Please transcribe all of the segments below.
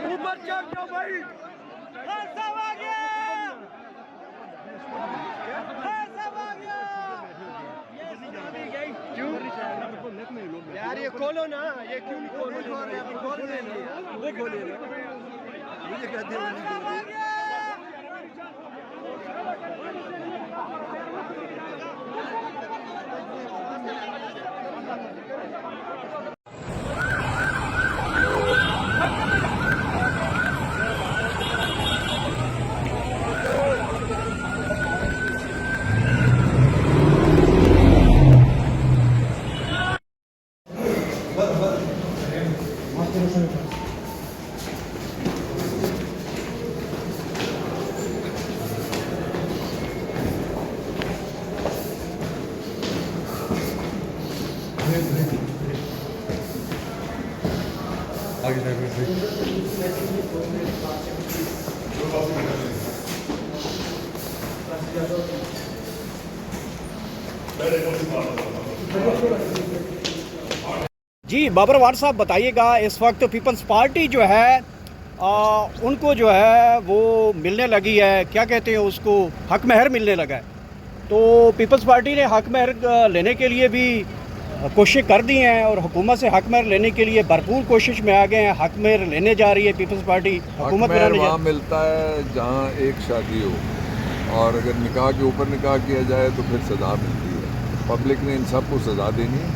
ऊपर चढ़ जाओ भाई। क्यों यार ये खोलो ना, ये क्यों नहीं खोल रहे? वो खोले ना, मुझे कहते हैं जी बाबरवान साहब बताइएगा, इस वक्त पीपल्स पार्टी जो है उनको जो है वो मिलने लगी है, क्या कहते हैं उसको, हक महर मिलने लगा है। तो पीपल्स पार्टी ने हक महर लेने के लिए भी कोशिश कर दी हैं और हुकूमत से हक महर लेने के लिए भरपूर कोशिश में आ गए हैं। हक महर लेने जा रही है पीपल्स पार्टी, हुकूमत वहाँ मिलता है जहाँ एक शादी हो, और अगर निकाह के ऊपर निकाह किया जाए तो फिर सज़ा मिलती है। पब्लिक ने इन सब को सज़ा देनी है।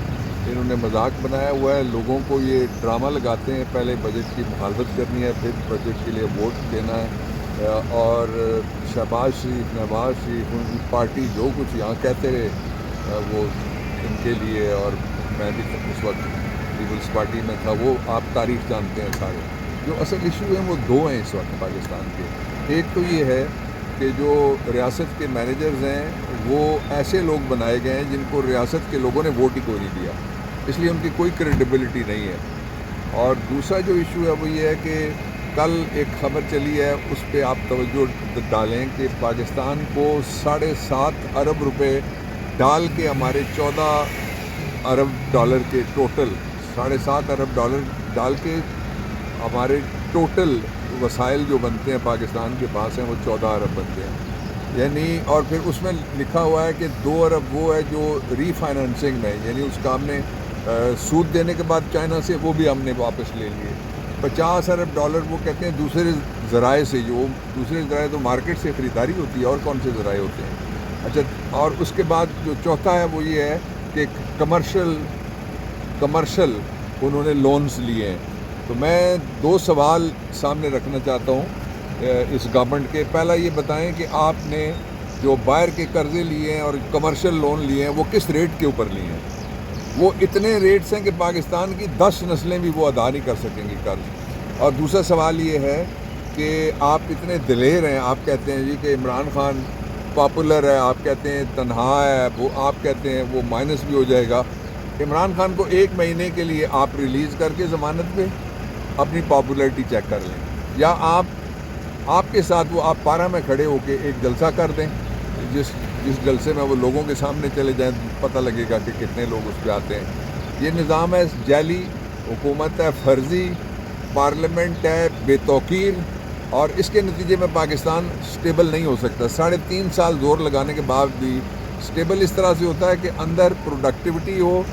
इन्होंने मजाक बनाया हुआ है, लोगों को ये ड्रामा लगाते हैं, पहले बजट की मुखालफत करनी है, फिर बजट के लिए वोट देना है, और शहबाज शरीफ, नवाज शरीफ, उनकी पार्टी जो कुछ यहाँ कहते रहे वो इनके लिए, और मैं भी उस वक्त पीपल्स पार्टी में था, वो आप तारीख जानते हैं सारे। जो असल इशू हैं वो दो हैं इस वक्त पाकिस्तान के। एक तो ये है कि जो रियासत के मैनेजर्स हैं वो ऐसे लोग बनाए गए हैं जिनको रियासत के लोगों ने वोट ही कोई नहीं दिया, इसलिए उनकी कोई क्रेडिबिलिटी नहीं है। और दूसरा जो इशू है वो ये है कि कल एक खबर चली है, उस पर आप तवज्जो डालें कि पाकिस्तान को 7.5 अरब रुपए डाल के हमारे 14 अरब डॉलर के टोटल 7.5 अरब डॉलर डाल के हमारे टोटल वसाइल जो बनते हैं पाकिस्तान के पास हैं वो 14 अरब बनते हैं, यानी। और फिर उसमें लिखा हुआ है कि 2 अरब वो है जो रीफाइनेंसिंग में, यानी उसका हमने सूद देने के बाद चाइना से वो भी हमने वापस ले लिए। 50 अरब डॉलर वो कहते हैं दूसरे ज़राए से, जो दूसरे ज़राए तो मार्केट से ख़रीदारी होती है, और कौन से ज़राए होते हैं। अच्छा, और उसके बाद जो चौथा है वो ये है कि कमर्शल उन्होंने लोन्स लिए हैं। तो मैं 2 सवाल सामने रखना चाहता हूँ इस गवर्नमेंट के। पहला ये बताएं कि आपने जो बाहर के कर्ज़े लिए हैं और कमर्शियल लोन लिए हैं वो किस रेट के ऊपर लिए हैं। वो इतने रेट्स हैं कि पाकिस्तान की 10 नस्लें भी वो अदा नहीं कर सकेंगी कर्ज। और दूसरा सवाल ये है कि आप इतने दिलेर हैं, आप कहते हैं जी कि इमरान खान पॉपुलर है, आप कहते हैं तनहा है, वो आप कहते हैं वो माइनस भी हो जाएगा। इमरान खान को 1 महीने के लिए आप रिलीज़ करके ज़मानत पे अपनी पॉपुलैरिटी चेक कर लें, या आपके साथ वो आप पारा में खड़े होके एक जलसा कर दें, जिस जलसे में वो लोगों के सामने चले जाएं, पता लगेगा कि कितने लोग उस पर आते हैं। ये निज़ाम है जाली, हुकूमत है फर्जी, पार्लियामेंट है बेतौकीर, और इसके नतीजे में पाकिस्तान स्टेबल नहीं हो सकता। 3.5 साल जोर लगाने के बाद भी स्टेबल इस तरह से होता है कि अंदर प्रोडक्टिविटी हो,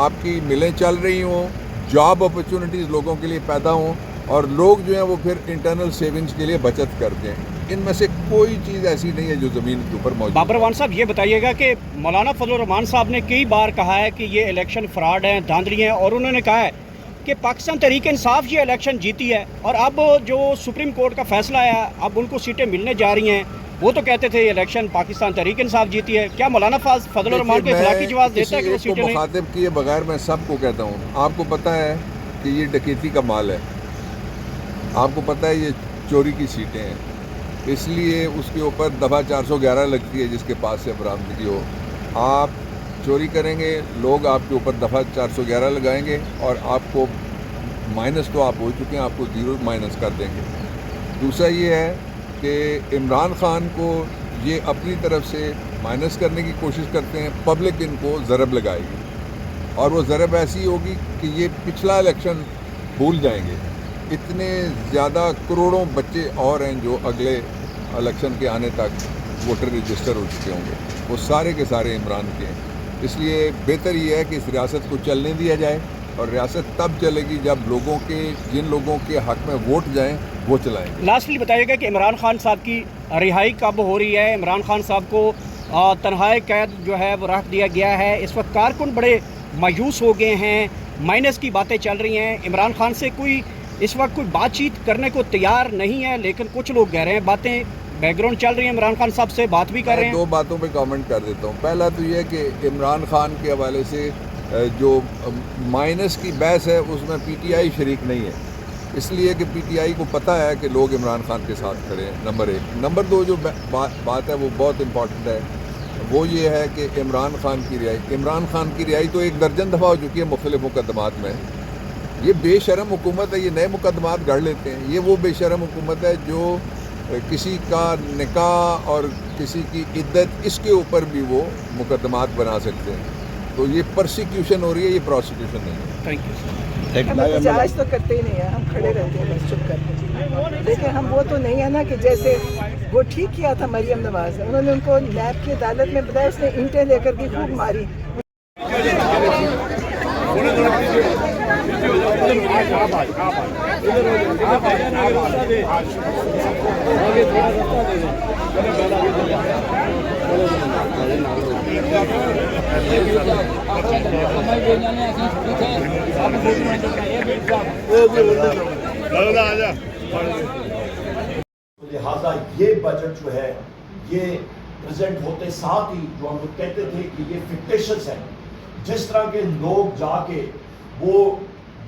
आपकी मिलें चल रही हों, जॉब अपॉर्चुनिटीज़ लोगों के लिए पैदा हों, और लोग जो हैं वो फिर इंटरनल सेविंग्स के लिए बचत करते हैं। इनमें से कोई चीज़ ऐसी नहीं है जो ज़मीन के ऊपर मौजूद। बाबरवान साहब ये बताइएगा कि मौलाना फजल रहमान साहब ने कई बार कहा है कि ये इलेक्शन फ्रॉड हैं, धांधली हैं, और उन्होंने कहा है कि पाकिस्तान तहरीक इंसाफ ये इलेक्शन जीती है, और अब जो सुप्रीम कोर्ट का फैसला आया, अब उनको सीटें मिलने जा रही हैं। वो तो कहते थे इलेक्शन पाकिस्तान तहरीक इंसाफ जीती है। क्या मौलाना फजल रहमान को इखलाकी जवाब देता है कि वो सीटें नहीं? मुखातिब किए बगैर मैं सबको कहता हूँ, आपको पता है कि ये डकैती का माल है, आपको पता है ये चोरी की सीटें हैं, इसलिए उसके ऊपर दफ़ा 411 लगती है जिसके पास से बरामदगी हो। आप चोरी करेंगे, लोग आपके ऊपर दफ़ा 411 लगाएंगे, और आपको माइनस तो आप हो चुके हैं, आपको 0 माइनस कर देंगे। दूसरा ये है कि इमरान खान को یہ اپنی طرف سے مائنس کرنے کی کوشش کرتے ہیں، پبلک ان کو ضرب لگائے گی، اور وہ ضرب ایسی ہوگی کہ یہ پچھلا الیکشن بھول جائیں گے. اتنے زیادہ کروڑوں بچے اور ہیں جو اگلے الیکشن کے آنے تک ووٹر رجسٹر ہو چکے ہوں گے، وہ سارے کے سارے عمران کے ہیں. اس لیے بہتر یہ ہے کہ اس ریاست کو چلنے دیا جائے، اور ریاست تب چلے گی جب جن لوگوں کے حق میں ووٹ جائیں وہ چلائیں گے. لاسٹلی بتائیے گا کہ عمران خان صاحب کی رہائی کب ہو رہی ہے؟ عمران خان صاحب کو تنہائی قید جو ہے وہ رکھ دیا گیا ہے. اس وقت کارکن بڑے مایوس ہو گئے ہیں، مائنس کی باتیں چل رہی ہیں. عمران خان سے کوئی اس وقت کوئی بات چیت کرنے کو تیار نہیں ہے، لیکن کچھ لوگ کہہ رہے ہیں باتیں بیک گراؤنڈ چل رہی ہیں، عمران خان صاحب سے بات بھی کر رہے ہیں. 2 باتوں پہ کامنٹ کر دیتا ہوں. پہلا تو یہ کہ عمران خان کے حوالے سے جو مائنس کی بحث ہے اس میں پی ٹی آئی شریک نہیں ہے، اس لیے کہ پی ٹی آئی کو پتہ ہے کہ لوگ عمران خان کے ساتھ کھڑے ہیں. نمبر 1. نمبر 2 جو بات ہے وہ بہت امپورٹنٹ ہے، وہ یہ ہے کہ عمران خان کی رہائی تو 1 درجن دفعہ ہو چکی ہے مختلف مقدمات میں. یہ بے شرم حکومت ہے، یہ نئے مقدمات گڑھ لیتے ہیں. یہ وہ بے شرم حکومت ہے جو کسی کا نکاح اور کسی کی عدت اس کے اوپر بھی وہ مقدمات بنا سکتے ہیں. تو یہ پرسیکیوشن ہو رہی ہے، یہ پروسیکیوشن نہیں ہے. Thank you. ہم احتجاج تو کرتے ہی نہیں ہیں، ہم کھڑے رہتے ہیں بس چپ کر کے. لیکن ہم وہ تو نہیں ہے نا کہ جیسے وہ ٹھیک کیا تھا مریم نواز نے، انہوں نے ان کو نیب کی عدالت میں بتایا، اس نے اینٹیں لے کر کے خوب ماری. لہٰذا یہ بجٹ جو ہے یہ پریزنٹ ہوتے ساتھ ہی جو ہم لوگ کہتے تھے کہ یہ فکٹیشس ہے، جس طرح کے لوگ جا کے وہ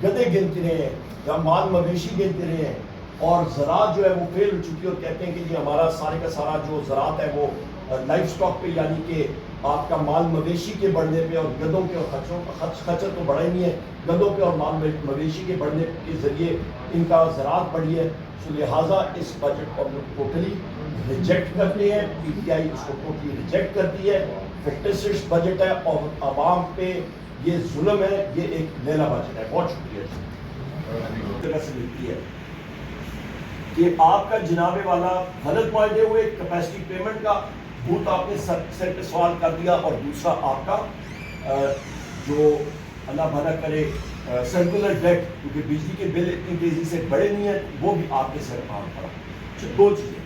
گدے گنتے رہے ہیں یا مال مویشی گنتے رہے ہیں، اور زراعت جو ہے وہ فیل ہو چکی ہے، اور کہتے ہیں کہ یہ ہمارا سارے کا سارا جو زراعت ہے وہ لائف سٹاک پہ، یعنی کہ آپ کا مال مویشی کے بڑھنے پہ اور گدوں کے اور خچر تو بڑھا ہی نہیں ہے، گدوں پہ اور مال مویشی کے بڑھنے کے ذریعے ان کا زراعت بڑھی ہے. تو لہٰذا اس بجٹ کو ہم لوگ ٹوٹلی ریجیکٹ کرتے ہیں. پی ٹی آئی اس کو ٹوٹلی ریجیکٹ کرتی ہے. فکٹیشس بجٹ ہے اور عوام پہ یہ ظلم ہے. یہ ایک لیلا بجٹ ہے. بہت شکریہ طرح سے ملتی ہے کہ آپ کا جناب والا غلط معاہدے ہوئے، کیپیسٹی پیمنٹ کا بھوت آپ نے سر پہ سوال کر دیا، اور دوسرا آپ کا جو اللہ بھلا کرے سرکولر ڈیٹ، کیونکہ بجلی کے بل اتنی تیزی سے بڑھے نہیں ہیں، وہ بھی آپ کے سر پار پڑا. 2 چیزیں.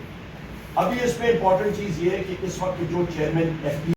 ابھی اس میں امپورٹنٹ چیز یہ ہے کہ اس وقت جو چیئرمین ایف پی